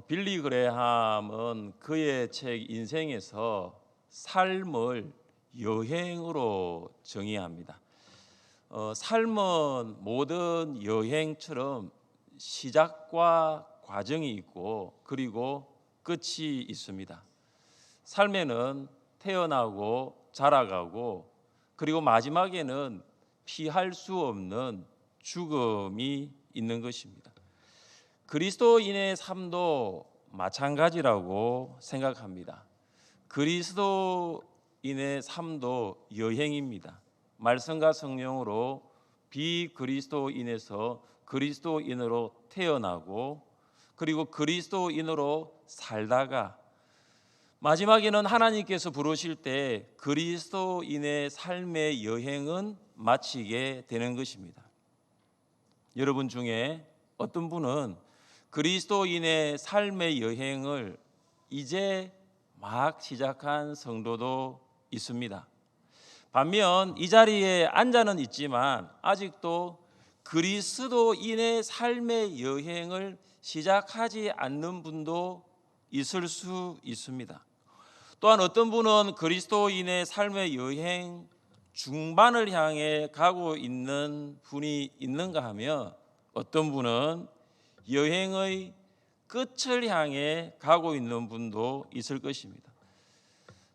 빌리 그레함은 그의 책 인생에서 삶을 여행으로 정의합니다. 삶은 모든 여행처럼 시작과 과정이 있고 그리고 끝이 있습니다. 삶에는 태어나고 자라가고 그리고 마지막에는 피할 수 없는 죽음이 있는 것입니다. 그리스도인의 삶도 마찬가지라고 생각합니다. 그리스도인의 삶도 여행입니다. 말씀과 성령으로 비그리스도인에서 그리스도인으로 태어나고 그리고 그리스도인으로 살다가 마지막에는 하나님께서 부르실 때 그리스도인의 삶의 여행은 마치게 되는 것입니다. 여러분 중에 어떤 분은 그리스도인의 삶의 여행을 이제 막 시작한 성도도 있습니다. 반면 이 자리에 앉아는 있지만 아직도 그리스도인의 삶의 여행을 시작하지 않는 분도 있을 수 있습니다. 또한 어떤 분은 그리스도인의 삶의 여행 중반을 향해 가고 있는 분이 있는가 하면 어떤 분은 여행의 끝을 향해 가고 있는 분도 있을 것입니다.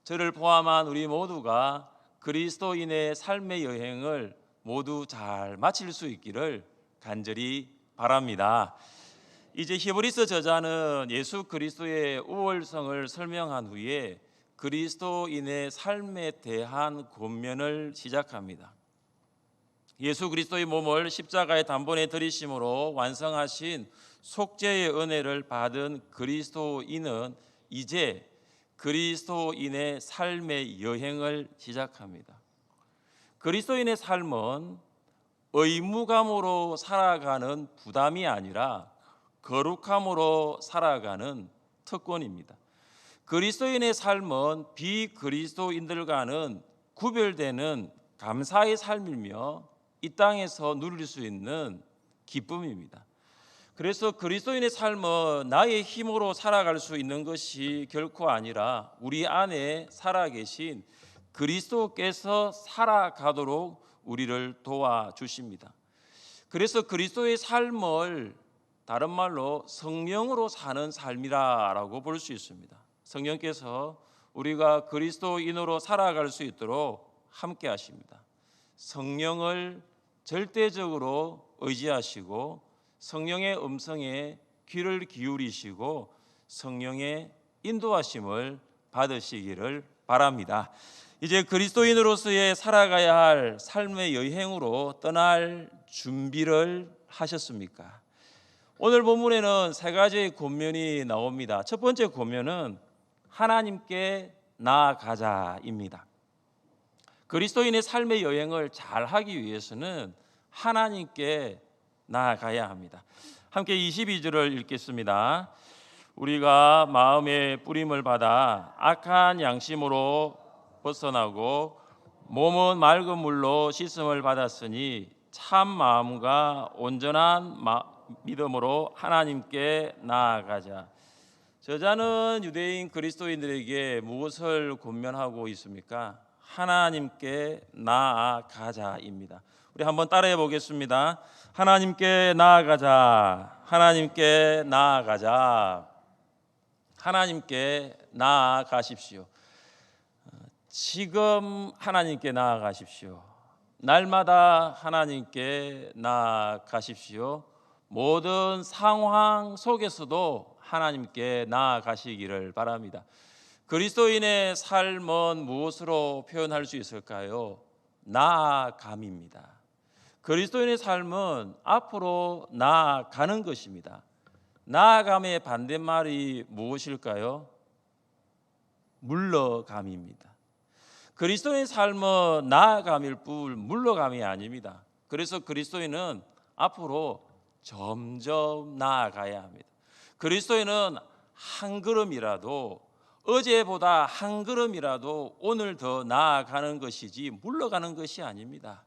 저를 포함한 우리 모두가 그리스도인의 삶의 여행을 모두 잘 마칠 수 있기를 간절히 바랍니다. 이제 히브리서 저자는 예수 그리스도의 우월성을 설명한 후에 그리스도인의 삶에 대한 권면을 시작합니다. 예수 그리스도의 몸을 십자가의 단번에 들이심으로 완성하신 속죄의 은혜를 받은 그리스도인은 이제 그리스도인의 삶의 여행을 시작합니다. 그리스도인의 삶은 의무감으로 살아가는 부담이 아니라 거룩함으로 살아가는 특권입니다. 그리스도인의 삶은 비그리스도인들과는 구별되는 감사의 삶이며 이 땅에서 누릴 수 있는 기쁨입니다. 그래서 그리스도인의 삶은 나의 힘으로 살아갈 수 있는 것이 결코 아니라 우리 안에 살아계신 그리스도께서 살아가도록 우리를 도와주십니다. 그래서 그리스도의 삶을 다른 말로 성령으로 사는 삶이라고 볼 수 있습니다. 성령께서 우리가 그리스도인으로 살아갈 수 있도록 함께 하십니다. 성령을 절대적으로 의지하시고 성령의 음성에 귀를 기울이시고 성령의 인도하심을 받으시기를 바랍니다. 이제 그리스도인으로서의 살아가야 할 삶의 여행으로 떠날 준비를 하셨습니까? 오늘 본문에는 세 가지의 권면이 나옵니다. 첫 번째 권면은 하나님께 나아가자입니다. 그리스도인의 삶의 여행을 잘 하기 위해서는 하나님께 나아가야 합니다. 함께 22절을 읽겠습니다. 우리가 마음의 뿌림을 받아 악한 양심으로 벗어나고 몸은 맑은 물로 씻음을 받았으니 참 마음과 온전한 믿음으로 하나님께 나아가자. 저자는 유대인 그리스도인들에게 무엇을 권면하고 있습니까? 하나님께 나아가자입니다. 우리 한번 따라해 보겠습니다. 하나님께 나아가자. 하나님께 나아가자. 하나님께 나아가십시오. 지금 하나님께 나아가십시오. 날마다 하나님께 나아가십시오. 모든 상황 속에서도 하나님께 나아가시기를 바랍니다. 그리스도인의 삶은 무엇으로 표현할 수 있을까요? 나아감입니다. 그리스도인의 삶은 앞으로 나아가는 것입니다. 나아감의 반대말이 무엇일까요? 물러감입니다. 그리스도인의 삶은 나아감일 뿐 물러감이 아닙니다. 그래서 그리스도인은 앞으로 점점 나아가야 합니다. 그리스도인은 한 걸음이라도 어제보다 한 걸음이라도 오늘 더 나아가는 것이지 물러가는 것이 아닙니다.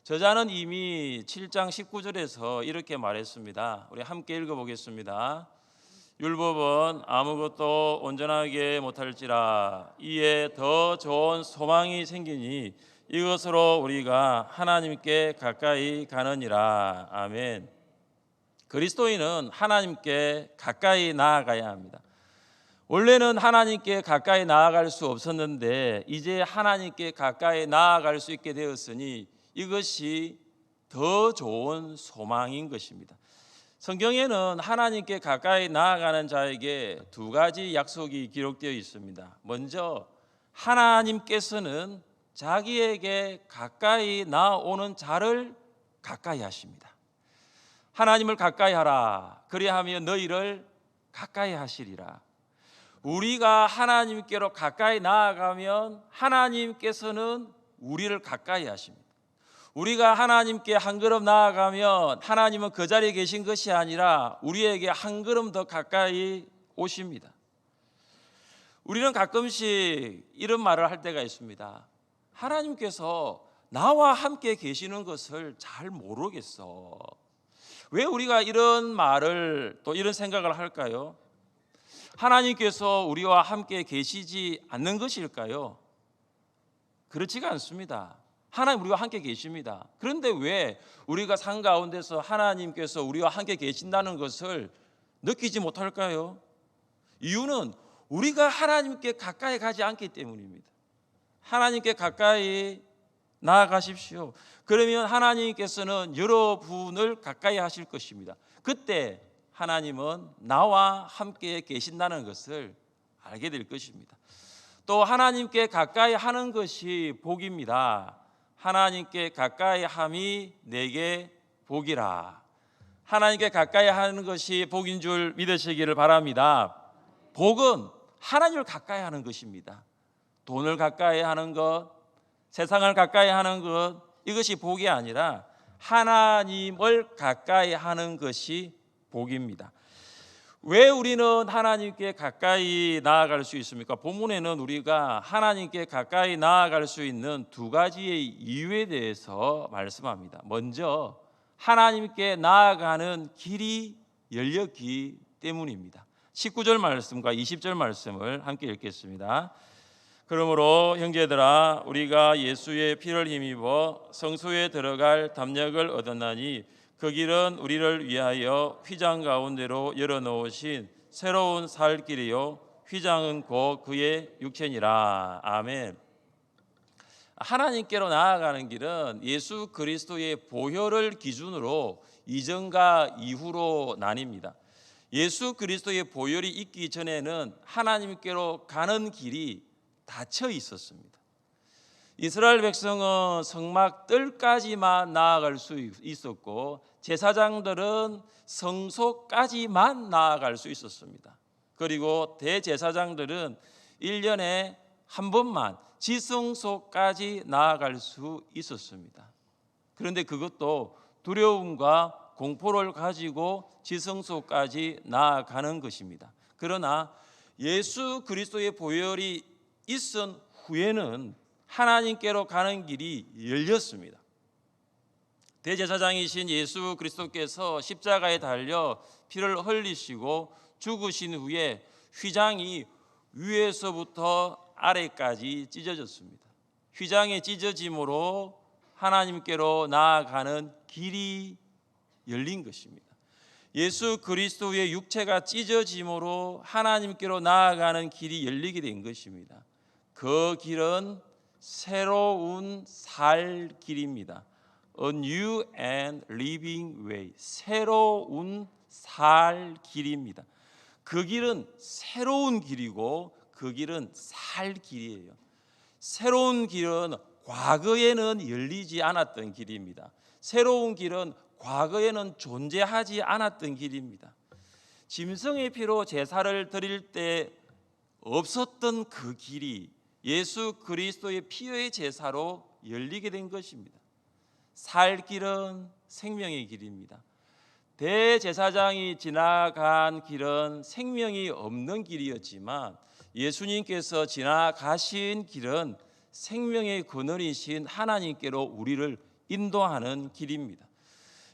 저자는 이미 7장 19절에서 이렇게 말했습니다. 우리 함께 읽어보겠습니다. 율법은 아무것도 온전하게 못할지라 이에 더 좋은 소망이 생기니 이것으로 우리가 하나님께 가까이 가느니라. 아멘. 그리스도인은 하나님께 가까이 나아가야 합니다. 원래는 하나님께 가까이 나아갈 수 없었는데 이제 하나님께 가까이 나아갈 수 있게 되었으니 이것이 더 좋은 소망인 것입니다. 성경에는 하나님께 가까이 나아가는 자에게 두 가지 약속이 기록되어 있습니다. 먼저 하나님께서는 자기에게 가까이 나오는 자를 가까이 하십니다. 하나님을 가까이 하라. 그리하면 너희를 가까이 하시리라. 우리가 하나님께로 가까이 나아가면 하나님께서는 우리를 가까이 하십니다. 우리가 하나님께 한 걸음 나아가면 하나님은 그 자리에 계신 것이 아니라 우리에게 한 걸음 더 가까이 오십니다. 우리는 가끔씩 이런 말을 할 때가 있습니다. 하나님께서 나와 함께 계시는 것을 잘 모르겠어. 왜 우리가 이런 말을 또 이런 생각을 할까요? 하나님께서 우리와 함께 계시지 않는 것일까요? 그렇지가 않습니다. 하나님 우리와 함께 계십니다. 그런데 왜 우리가 삶 가운데서 하나님께서 우리와 함께 계신다는 것을 느끼지 못할까요? 이유는 우리가 하나님께 가까이 가지 않기 때문입니다. 하나님께 가까이 나아가십시오. 그러면 하나님께서는 여러분을 가까이 하실 것입니다. 그때 하나님은 나와 함께 계신다는 것을 알게 될 것입니다. 또 하나님께 가까이 하는 것이 복입니다. 하나님께 가까이 함이 내게 복이라. 하나님께 가까이 하는 것이 복인 줄 믿으시기를 바랍니다. 복은 하나님을 가까이 하는 것입니다. 돈을 가까이 하는 것, 세상을 가까이 하는 것, 이것이 복이 아니라 하나님을 가까이 하는 것이 복입니다. 왜 우리는 하나님께 가까이 나아갈 수 있습니까? 본문에는 우리가 하나님께 가까이 나아갈 수 있는 두 가지의 이유에 대해서 말씀합니다. 먼저 하나님께 나아가는 길이 열렸기 때문입니다. 19절 말씀과 20절 말씀을 함께 읽겠습니다. 그러므로 형제들아 우리가 예수의 피를 힘입어 성소에 들어갈 담력을 얻었나니 그 길은 우리를 위하여 휘장 가운데로 열어놓으신 새로운 살 길이요 휘장은 곧 그의 육체니라. 아멘. 하나님께로 나아가는 길은 예수 그리스도의 보혈을 기준으로 이전과 이후로 나뉩니다. 예수 그리스도의 보혈이 있기 전에는 하나님께로 가는 길이 닫혀 있었습니다. 이스라엘 백성은 성막 뜰까지만 나아갈 수 있었고 제사장들은 성소까지만 나아갈 수 있었습니다. 그리고 대제사장들은 1년에 한 번만 지성소까지 나아갈 수 있었습니다. 그런데 그것도 두려움과 공포를 가지고 지성소까지 나아가는 것입니다. 그러나 예수 그리스도의 보혈이 있은 후에는 하나님께로 가는 길이 열렸습니다. 대제사장이신 예수 그리스도께서 십자가에 달려 피를 흘리시고 죽으신 후에 휘장이 위에서부터 아래까지 찢어졌습니다. 휘장이 찢어짐으로 하나님께로 나아가는 길이 열린 것입니다. 예수 그리스도의 육체가 찢어짐으로 하나님께로 나아가는 길이 열리게 된 것입니다. 그 길은 새로운 살 길입니다. A new and living way. 새로운 살 길입니다. 그 길은 새로운 길이고 그 길은 살 길이에요. 새로운 길은 과거에는 열리지 않았던 길입니다. 새로운 길은 과거에는 존재하지 않았던 길입니다. 짐승의 피로 제사를 드릴 때 없었던 그 길이 예수 그리스도의 피의 제사로 열리게 된 것입니다. 살 길은 생명의 길입니다. 대제사장이 지나간 길은 생명이 없는 길이었지만 예수님께서 지나가신 길은 생명의 근원이신 하나님께로 우리를 인도하는 길입니다.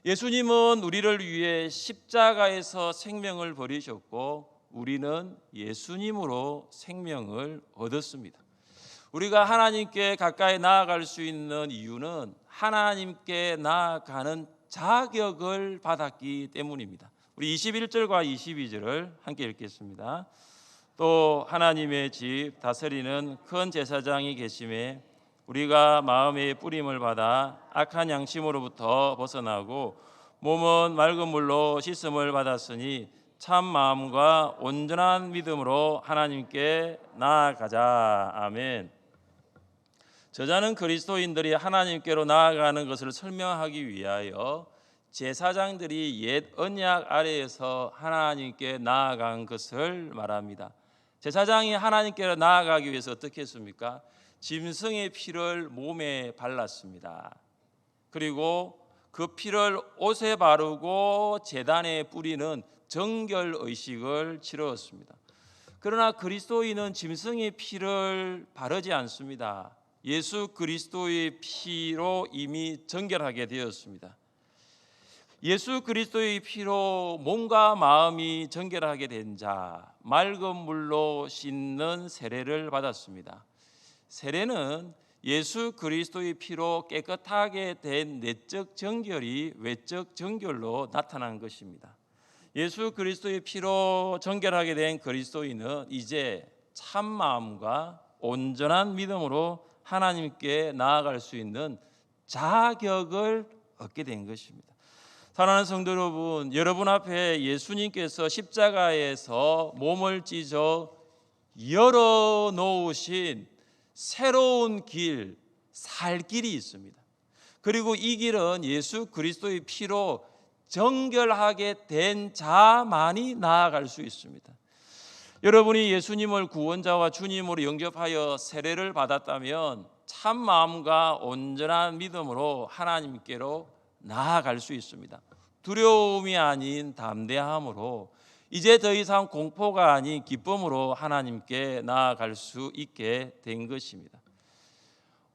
예수님은 우리를 위해 십자가에서 생명을 버리셨고 우리는 예수님으로 생명을 얻었습니다. 우리가 하나님께 가까이 나아갈 수 있는 이유는 하나님께 나아가는 자격을 받았기 때문입니다. 우리 21절과 22절을 함께 읽겠습니다. 또 하나님의 집 다스리는 큰 제사장이 계심에 우리가 마음의 뿌림을 받아 악한 양심으로부터 벗어나고 몸은 맑은 물로 씻음을 받았으니 참 마음과 온전한 믿음으로 하나님께 나아가자. 아멘. 저자는 그리스도인들이 하나님께로 나아가는 것을 설명하기 위하여 제사장들이 옛 언약 아래에서 하나님께 나아간 것을 말합니다. 제사장이 하나님께로 나아가기 위해서 어떻게 했습니까? 짐승의 피를 몸에 발랐습니다. 그리고 그 피를 옷에 바르고 제단에 뿌리는 정결 의식을 치르었습니다. 그러나 그리스도인은 짐승의 피를 바르지 않습니다. 예수 그리스도의 피로 이미 정결하게 되었습니다. 예수 그리스도의 피로 몸과 마음이 정결하게 된 자, 맑은 물로 씻는 세례를 받았습니다. 세례는 예수 그리스도의 피로 깨끗하게 된 내적 정결이 외적 정결로 나타난 것입니다. 예수 그리스도의 피로 정결하게 된 그리스도인은 이제 참 마음과 온전한 믿음으로 하나님께 나아갈 수 있는 자격을 얻게 된 것입니다. 사랑하는 성도 여러분, 여러분 앞에 예수님께서 십자가에서 몸을 찢어 열어놓으신 새로운 길, 살 길이 있습니다. 그리고 이 길은 예수 그리스도의 피로 정결하게 된 자만이 나아갈 수 있습니다. 여러분이 예수님을 구원자와 주님으로 영접하여 세례를 받았다면 참 마음과 온전한 믿음으로 하나님께로 나아갈 수 있습니다. 두려움이 아닌 담대함으로 이제 더 이상 공포가 아닌 기쁨으로 하나님께 나아갈 수 있게 된 것입니다.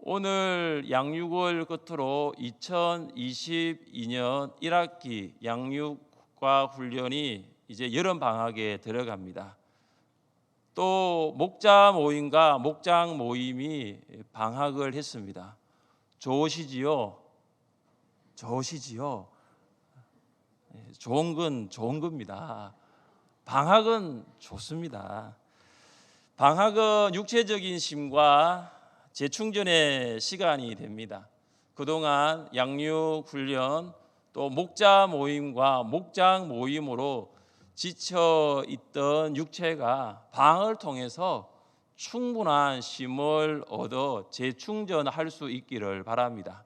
오늘 양육을 끝으로 2022년 1학기 양육과 훈련이 이제 여름 방학에 들어갑니다. 또 목자 모임과 목장 모임이 방학을 했습니다. 좋으시지요? 좋으시지요? 좋은 건 좋은 겁니다. 방학은 좋습니다. 방학은 육체적인 힘과 재충전의 시간이 됩니다. 그동안 양육 훈련 또 목자 모임과 목장 모임으로 지쳐 있던 육체가 방학을 통해서 충분한 쉼을 얻어 재충전할 수 있기를 바랍니다.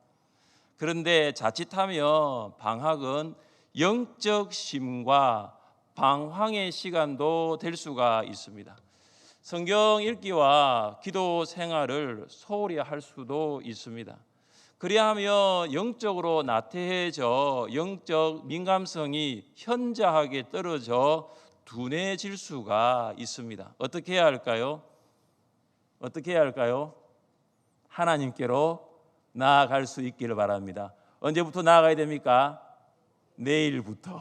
그런데 자칫하면 방학은 영적 쉼과 방황의 시간도 될 수가 있습니다. 성경 읽기와 기도 생활을 소홀히 할 수도 있습니다. 그리하면 영적으로 나태해져 영적 민감성이 현저하게 떨어져 둔해질 수가 있습니다. 어떻게 해야 할까요? 어떻게 해야 할까요? 하나님께로 나아갈 수 있기를 바랍니다. 언제부터 나아가야 됩니까? 내일부터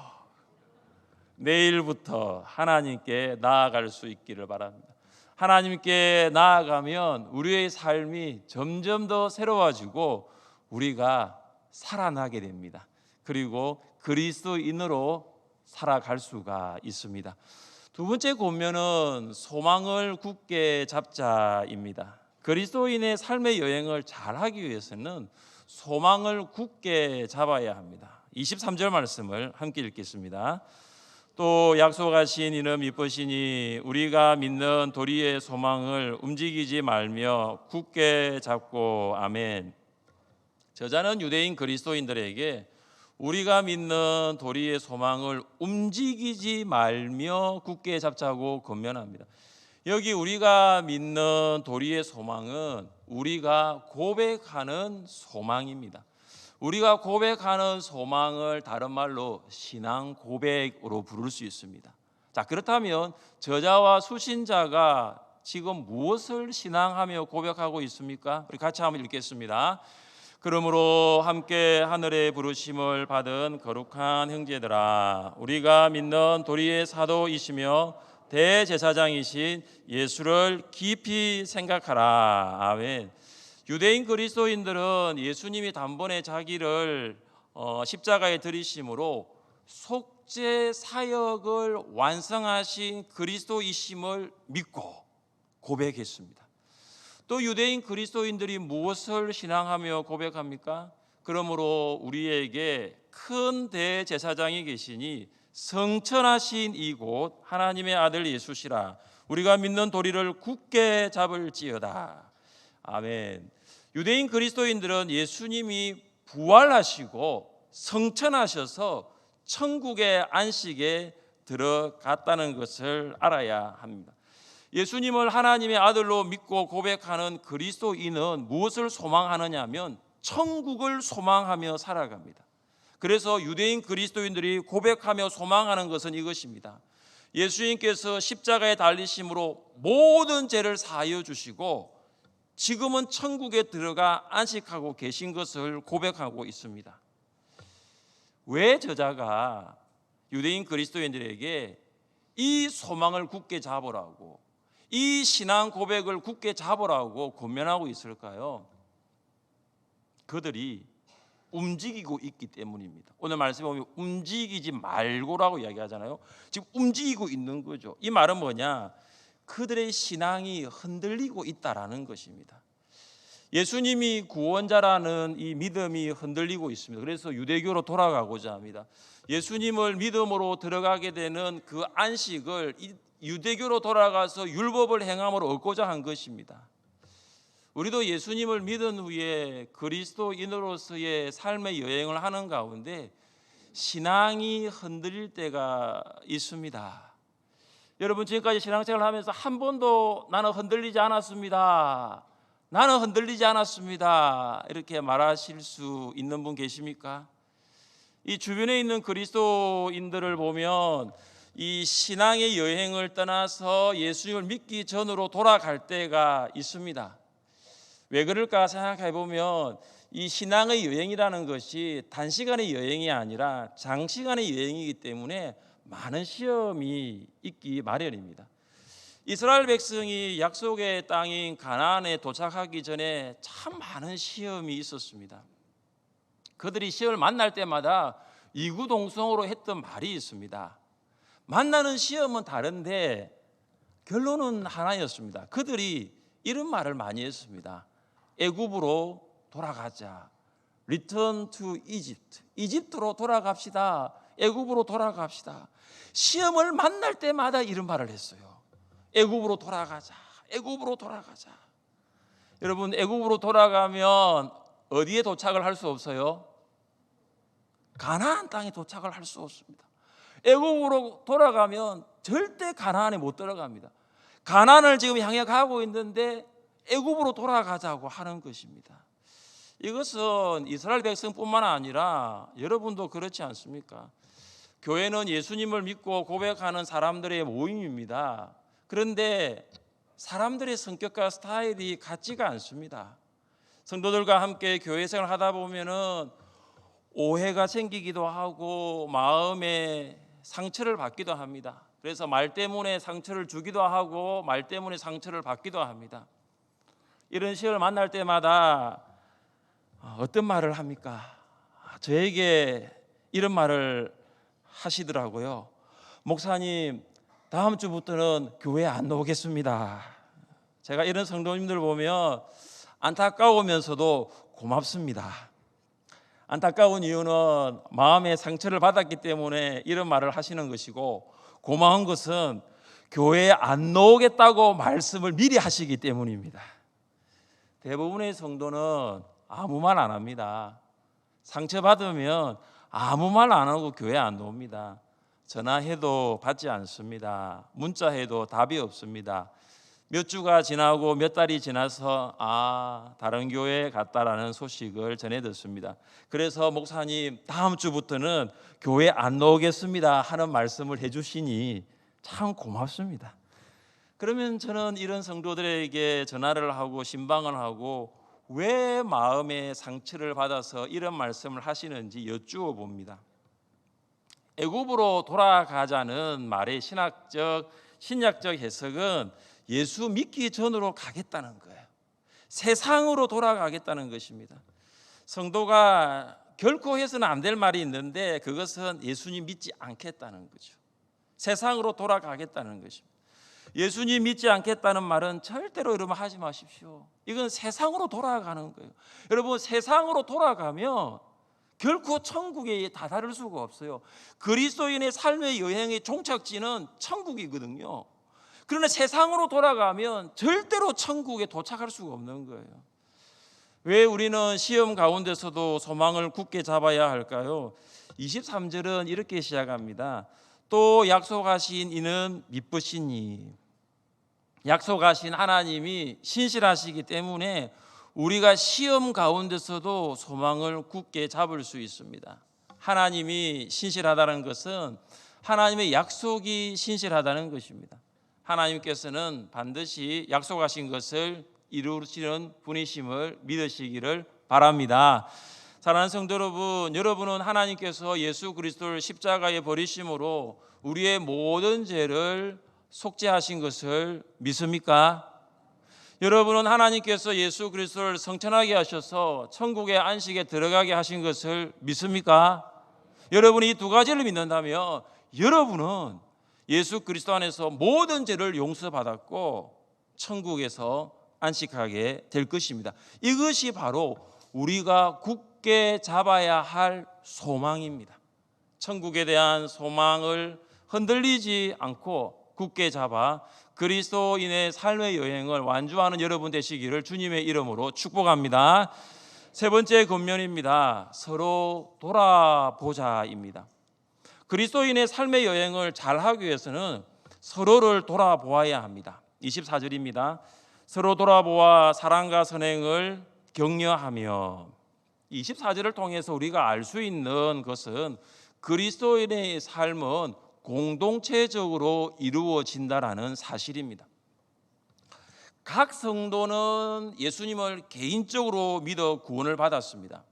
하나님께 나아갈 수 있기를 바랍니다. 하나님께 나아가면 우리의 삶이 점점 더 새로워지고 우리가 살아나게 됩니다. 그리고 그리스도인으로 살아갈 수가 있습니다. 두 번째 권면은 소망을 굳게 잡자입니다. 그리스도인의 삶의 여행을 잘하기 위해서는 소망을 굳게 잡아야 합니다. 23절 말씀을 함께 읽겠습니다. 또 약속하신 이는 미쁘시니 우리가 믿는 도리의 소망을 움직이지 말며 굳게 잡고. 아멘. 저자는 유대인 그리스도인들에게 우리가 믿는 도리의 소망을 움직이지 말며 굳게 잡자고 권면합니다. 여기 우리가 믿는 도리의 소망은 우리가 고백하는 소망입니다. 우리가 고백하는 소망을 다른 말로 신앙 고백으로 부를 수 있습니다. 자, 그렇다면 저자와 수신자가 지금 무엇을 신앙하며 고백하고 있습니까? 우리 같이 한번 읽겠습니다. 그러므로 함께 하늘의 부르심을 받은 거룩한 형제들아, 우리가 믿는 도리의 사도이시며 대제사장이신 예수를 깊이 생각하라. 아멘. 유대인 그리스도인들은 예수님이 단번에 자기를 십자가에 들이심으로 속죄 사역을 완성하신 그리스도이심을 믿고 고백했습니다. 또 유대인 그리스도인들이 무엇을 신앙하며 고백합니까? 그러므로 우리에게 큰 대제사장이 계시니 성천하신 이곳 하나님의 아들 예수시라. 우리가 믿는 도리를 굳게 잡을지어다. 아멘. 유대인 그리스도인들은 예수님이 부활하시고 성천하셔서 천국의 안식에 들어갔다는 것을 알아야 합니다. 예수님을 하나님의 아들로 믿고 고백하는 그리스도인은 무엇을 소망하느냐 하면 천국을 소망하며 살아갑니다. 그래서 유대인 그리스도인들이 고백하며 소망하는 것은 이것입니다. 예수님께서 십자가에 달리심으로 모든 죄를 사하여 주시고 지금은 천국에 들어가 안식하고 계신 것을 고백하고 있습니다. 왜 저자가 유대인 그리스도인들에게 이 소망을 굳게 잡으라고, 이 신앙 고백을 굳게 잡으라고 권면하고 있을까요? 그들이 움직이고 있기 때문입니다. 오늘 말씀에 보면 움직이지 말고라고 이야기하잖아요. 지금 움직이고 있는 거죠. 이 말은 뭐냐? 그들의 신앙이 흔들리고 있다라는 것입니다. 예수님이 구원자라는 이 믿음이 흔들리고 있습니다. 그래서 유대교로 돌아가고자 합니다. 예수님을 믿음으로 들어가게 되는 그 안식을 유대교로 돌아가서 율법을 행함으로 얻고자 한 것입니다. 우리도 예수님을 믿은 후에 그리스도인으로서의 삶의 여행을 하는 가운데 신앙이 흔들릴 때가 있습니다. 여러분, 지금까지 신앙생활을 하면서 한 번도 나는 흔들리지 않았습니다, 나는 흔들리지 않았습니다, 이렇게 말하실 수 있는 분 계십니까? 이 주변에 있는 그리스도인들을 보면 이 신앙의 여행을 떠나서 예수님을 믿기 전으로 돌아갈 때가 있습니다. 왜 그럴까 생각해 보면 이 신앙의 여행이라는 것이 단시간의 여행이 아니라 장시간의 여행이기 때문에 많은 시험이 있기 마련입니다. 이스라엘 백성이 약속의 땅인 가나안에 도착하기 전에 참 많은 시험이 있었습니다. 그들이 시험을 만날 때마다 이구동성으로 했던 말이 있습니다. 만나는 시험은 다른데 결론은 하나였습니다. 그들이 이런 말을 많이 했습니다. 애굽으로 돌아가자. Return to Egypt. 이집트로 돌아갑시다. 애굽으로 돌아갑시다. 시험을 만날 때마다 이런 말을 했어요. 애굽으로 돌아가자. 애굽으로 돌아가자. 여러분, 애굽으로 돌아가면 어디에 도착을 할 수 없어요? 가나안 땅에 도착을 할 수 없습니다. 애굽으로 돌아가면 절대 가나안에 못 들어갑니다. 가나안을 지금 향해 가고 있는데 애굽으로 돌아가자고 하는 것입니다. 이것은 이스라엘 백성뿐만 아니라 여러분도 그렇지 않습니까? 교회는 예수님을 믿고 고백하는 사람들의 모임입니다. 그런데 사람들의 성격과 스타일이 같지가 않습니다. 성도들과 함께 교회 생활을 하다 보면은 오해가 생기기도 하고 마음에 상처를 받기도 합니다. 그래서 말 때문에 상처를 주기도 하고 말 때문에 상처를 받기도 합니다. 이런 시험을 만날 때마다 어떤 말을 합니까? 저에게 이런 말을 하시더라고요. 목사님, 다음 주부터는 교회 안 나오겠습니다. 제가 이런 성도님들 보면 안타까우면서도 고맙습니다. 안타까운 이유는 마음의 상처를 받았기 때문에 이런 말을 하시는 것이고, 고마운 것은 교회에 안 나오겠다고 말씀을 미리 하시기 때문입니다. 대부분의 성도는 아무 말 안 합니다. 상처받으면 아무 말 안 하고 교회 안 나옵니다. 전화해도 받지 않습니다. 문자해도 답이 없습니다. 몇 주가 지나고 몇 달이 지나서 다른 교회에 갔다라는 소식을 전해 듣습니다. 그래서 목사님, 다음 주부터는 교회 안 나오겠습니다 하는 말씀을 해주시니 참 고맙습니다. 그러면 저는 이런 성도들에게 전화를 하고 신방을 하고 왜 마음에 상처를 받아서 이런 말씀을 하시는지 여쭈어 봅니다. 애굽으로 돌아가자는 말의 신학적 신약적 해석은 예수 믿기 전으로 가겠다는 거예요. 세상으로 돌아가겠다는 것입니다. 성도가 결코 해서는 안 될 말이 있는데 그것은 예수님 믿지 않겠다는 거죠. 세상으로 돌아가겠다는 것입니다. 예수님 믿지 않겠다는 말은 절대로 여러분 하지 마십시오. 이건 세상으로 돌아가는 거예요. 여러분, 세상으로 돌아가면 결코 천국에 다다를 수가 없어요. 그리스도인의 삶의 여행의 종착지는 천국이거든요. 그러나 세상으로 돌아가면 절대로 천국에 도착할 수가 없는 거예요. 왜 우리는 시험 가운데서도 소망을 굳게 잡아야 할까요? 23절은 이렇게 시작합니다. 또 약속하신 이는 미쁘시니. 약속하신 하나님이 신실하시기 때문에 우리가 시험 가운데서도 소망을 굳게 잡을 수 있습니다. 하나님이 신실하다는 것은 하나님의 약속이 신실하다는 것입니다. 하나님께서는 반드시 약속하신 것을 이루시는 분이심을 믿으시기를 바랍니다. 사랑하는 성도 여러분, 여러분은 하나님께서 예수 그리스도를 십자가에 버리심으로 우리의 모든 죄를 속죄하신 것을 믿습니까? 여러분은 하나님께서 예수 그리스도를 성천하게 하셔서 천국의 안식에 들어가게 하신 것을 믿습니까? 여러분이 이 두 가지를 믿는다면 여러분은 예수 그리스도 안에서 모든 죄를 용서받았고 천국에서 안식하게 될 것입니다. 이것이 바로 우리가 굳게 잡아야 할 소망입니다. 천국에 대한 소망을 흔들리지 않고 굳게 잡아 그리스도인의 삶의 여행을 완주하는 여러분 되시기를 주님의 이름으로 축복합니다. 세 번째 권면입니다. 서로 돌아보자입니다. 그리스도인의 삶의 여행을 잘하기 위해서는 서로를 돌아보아야 합니다. 24절입니다. 서로 돌아보아 사랑과 선행을 격려하며. 24절을 통해서 우리가 알 수 있는 것은 그리스도인의 삶은 공동체적으로 이루어진다라는 사실입니다. 각 성도는 예수님을 개인적으로 믿어 구원을 받았습니다.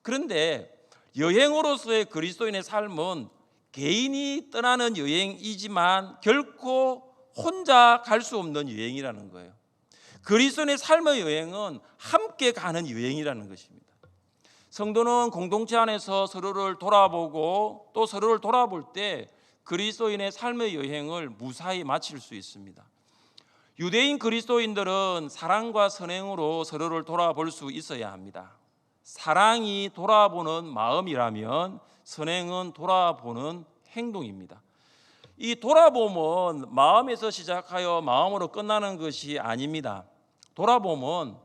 그런데 여행으로서의 그리스도인의 삶은 개인이 떠나는 여행이지만 결코 혼자 갈 수 없는 여행이라는 거예요. 그리스도인의 삶의 여행은 함께 가는 여행이라는 것입니다. 성도는 공동체 안에서 서로를 돌아보고 또 서로를 돌아볼 때 그리스도인의 삶의 여행을 무사히 마칠 수 있습니다. 유대인 그리스도인들은 사랑과 선행으로 서로를 돌아볼 수 있어야 합니다. 사랑이 돌아보는 마음이라면 선행은 돌아보는 행동입니다. 이 돌아봄은 마음에서 시작하여 마음으로 끝나는 것이 아닙니다. 돌아봄은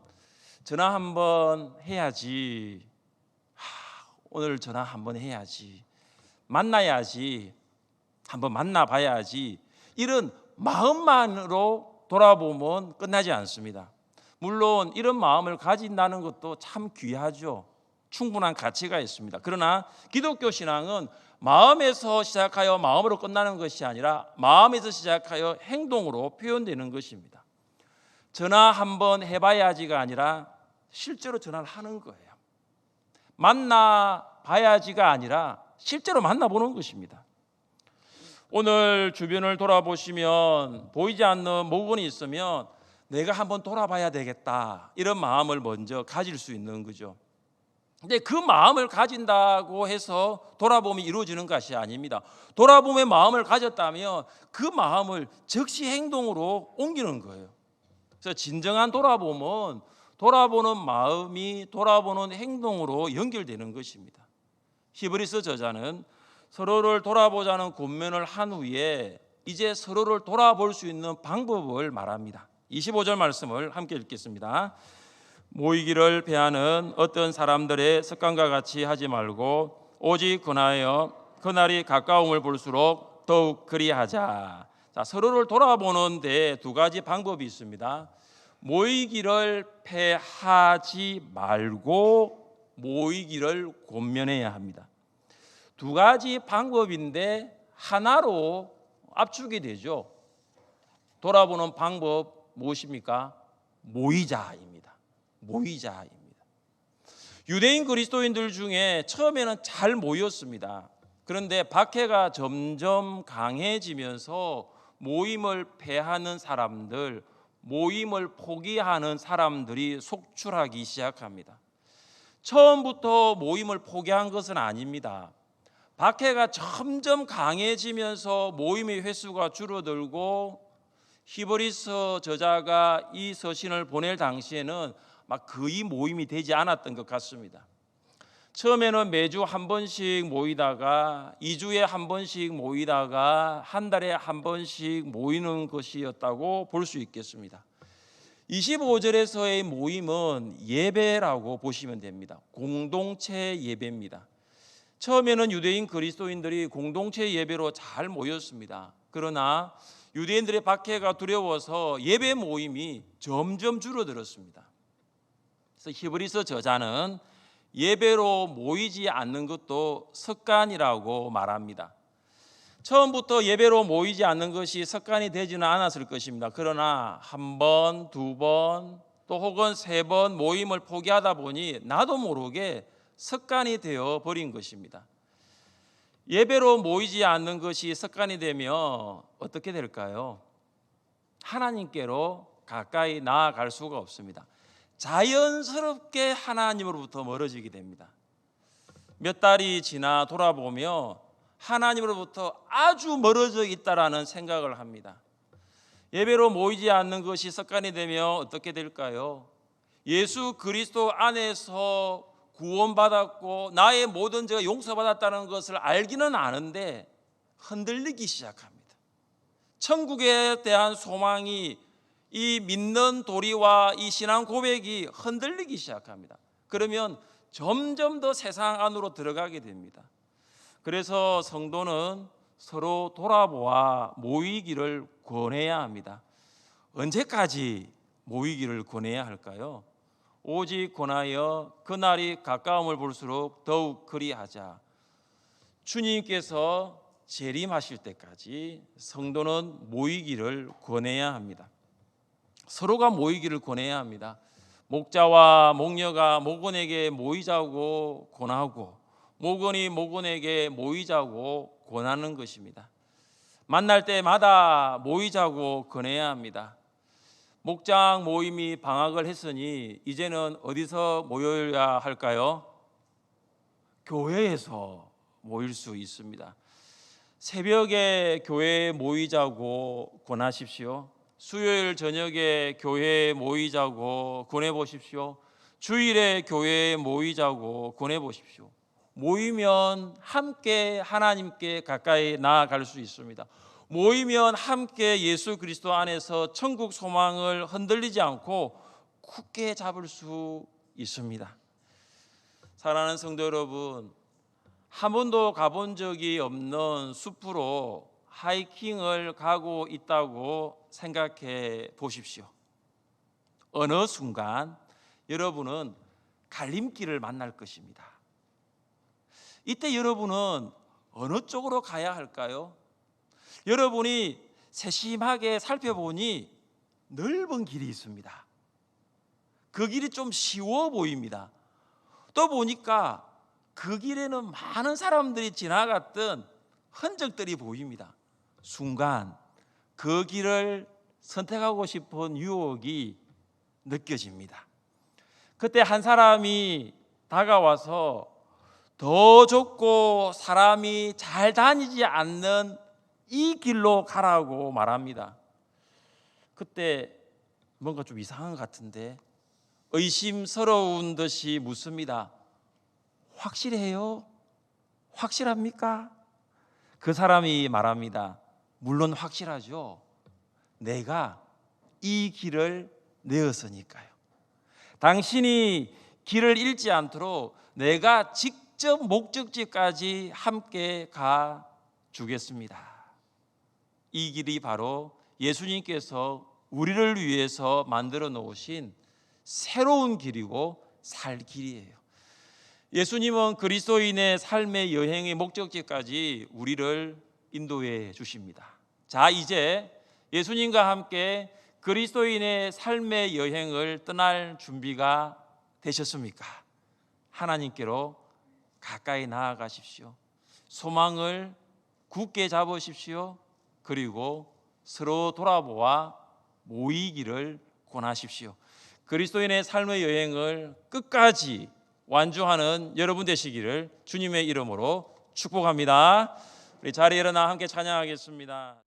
전화 한번 해야지, 오늘 전화 한번 해야지, 만나야지, 한번 만나봐야지, 이런 마음만으로 돌아보면 끝나지 않습니다. 물론 이런 마음을 가진다는 것도 참 귀하죠. 충분한 가치가 있습니다. 그러나 기독교 신앙은 마음에서 시작하여 마음으로 끝나는 것이 아니라 마음에서 시작하여 행동으로 표현되는 것입니다. 전화 한번 해봐야지가 아니라 실제로 전화를 하는 거예요. 만나봐야지가 아니라 실제로 만나보는 것입니다. 오늘 주변을 돌아보시면 보이지 않는 모근이 있으면 내가 한번 돌아봐야 되겠다, 이런 마음을 먼저 가질 수 있는 거죠. 근데 그 마음을 가진다고 해서 돌아봄이 이루어지는 것이 아닙니다. 돌아봄의 마음을 가졌다면 그 마음을 즉시 행동으로 옮기는 거예요. 그래서 진정한 돌아봄은 돌아보는 마음이 돌아보는 행동으로 연결되는 것입니다. 히브리서 저자는 서로를 돌아보자는 권면을 한 후에 이제 서로를 돌아볼 수 있는 방법을 말합니다. 25절 말씀을 함께 읽겠습니다. 모이기를 배하는 어떤 사람들의 습관과 같이 하지 말고 오직 그나여 그날이 가까움을 볼수록 더욱 그리하자. 자, 서로를 돌아보는 데 두 가지 방법이 있습니다. 모이기를 패하지 말고 모이기를 권면해야 합니다. 두 가지 방법인데 하나로 압축이 되죠. 돌아보는 방법 무엇입니까? 모이자입니다. 모이자입니다. 유대인 그리스도인들 중에 처음에는 잘 모였습니다. 그런데 박해가 점점 강해지면서 모임을 폐하는 사람들, 모임을 포기하는 사람들이 속출하기 시작합니다. 처음부터 모임을 포기한 것은 아닙니다. 박해가 점점 강해지면서 모임의 횟수가 줄어들고 히브리서 저자가 이 서신을 보낼 당시에는 막 거의 모임이 되지 않았던 것 같습니다. 처음에는 매주 한 번씩 모이다가 2주에 한 번씩 모이다가 한 달에 한 번씩 모이는 것이었다고 볼 수 있겠습니다. 25절에서의 모임은 예배라고 보시면 됩니다. 공동체 예배입니다. 처음에는 유대인 그리스도인들이 공동체 예배로 잘 모였습니다. 그러나 유대인들의 박해가 두려워서 예배 모임이 점점 줄어들었습니다. 그래서 히브리서 저자는 예배로 모이지 않는 것도 습관이라고 말합니다. 처음부터 예배로 모이지 않는 것이 습관이 되지는 않았을 것입니다. 그러나 한 번, 두 번, 또 혹은 세 번 모임을 포기하다 보니 나도 모르게 습관이 되어 버린 것입니다. 예배로 모이지 않는 것이 습관이 되면 어떻게 될까요? 하나님께로 가까이 나아갈 수가 없습니다. 자연스럽게 하나님으로부터 멀어지게 됩니다. 몇 달이 지나 돌아보며 하나님으로부터 아주 멀어져 있다라는 생각을 합니다. 예배로 모이지 않는 것이 습관이 되면 어떻게 될까요? 예수 그리스도 안에서 구원받았고 나의 모든 죄가 용서받았다는 것을 알기는 아는데 흔들리기 시작합니다. 천국에 대한 소망이, 이 믿는 도리와 이 신앙 고백이 흔들리기 시작합니다. 그러면 점점 더 세상 안으로 들어가게 됩니다. 그래서 성도는 서로 돌아보아 모이기를 권해야 합니다. 언제까지 모이기를 권해야 할까요? 오직 권하여 그날이 가까움을 볼수록 더욱 그리하자. 주님께서 재림하실 때까지 성도는 모이기를 권해야 합니다. 서로가 모이기를 권해야 합니다. 목자와 목녀가 목원에게 모이자고 권하고 목원이 목원에게 모이자고 권하는 것입니다. 만날 때마다 모이자고 권해야 합니다. 목장 모임이 방학을 했으니 이제는 어디서 모여야 할까요? 교회에서 모일 수 있습니다. 새벽에 교회에 모이자고 권하십시오. 수요일 저녁에 교회에 모이자고 권해보십시오. 주일에 교회에 모이자고 권해보십시오. 모이면 함께 하나님께 가까이 나아갈 수 있습니다. 모이면 함께 예수 그리스도 안에서 천국 소망을 흔들리지 않고 굳게 잡을 수 있습니다. 사랑하는 성도 여러분, 한 번도 가본 적이 없는 숲으로 하이킹을 가고 있다고 생각해 보십시오. 어느 순간 여러분은 갈림길을 만날 것입니다. 이때 여러분은 어느 쪽으로 가야 할까요? 여러분이 세심하게 살펴보니 넓은 길이 있습니다. 그 길이 좀 쉬워 보입니다. 또 보니까 그 길에는 많은 사람들이 지나갔던 흔적들이 보입니다. 순간 그 길을 선택하고 싶은 유혹이 느껴집니다. 그때 한 사람이 다가와서 더 좁고 사람이 잘 다니지 않는 이 길로 가라고 말합니다. 그때 뭔가 좀 이상한 것 같은데 의심스러운 듯이 묻습니다. 확실해요? 확실합니까? 그 사람이 말합니다. 물론 확실하죠. 내가 이 길을 내었으니까요. 당신이 길을 잃지 않도록 내가 직접 목적지까지 함께 가 주겠습니다. 이 길이 바로 예수님께서 우리를 위해서 만들어 놓으신 새로운 길이고 살 길이에요. 예수님은 그리스도인의 삶의 여행의 목적지까지 우리를 인도해 주십니다. 자, 이제 예수님과 함께 그리스도인의 삶의 여행을 떠날 준비가 되셨습니까? 하나님께로 가까이 나아가십시오. 소망을 굳게 잡으십시오. 그리고 서로 돌아보아 모이기를 권하십시오. 그리스도인의 삶의 여행을 끝까지 완주하는 여러분 되시기를 주님의 이름으로 축복합니다. 우리 자리에 일어나 함께 찬양하겠습니다.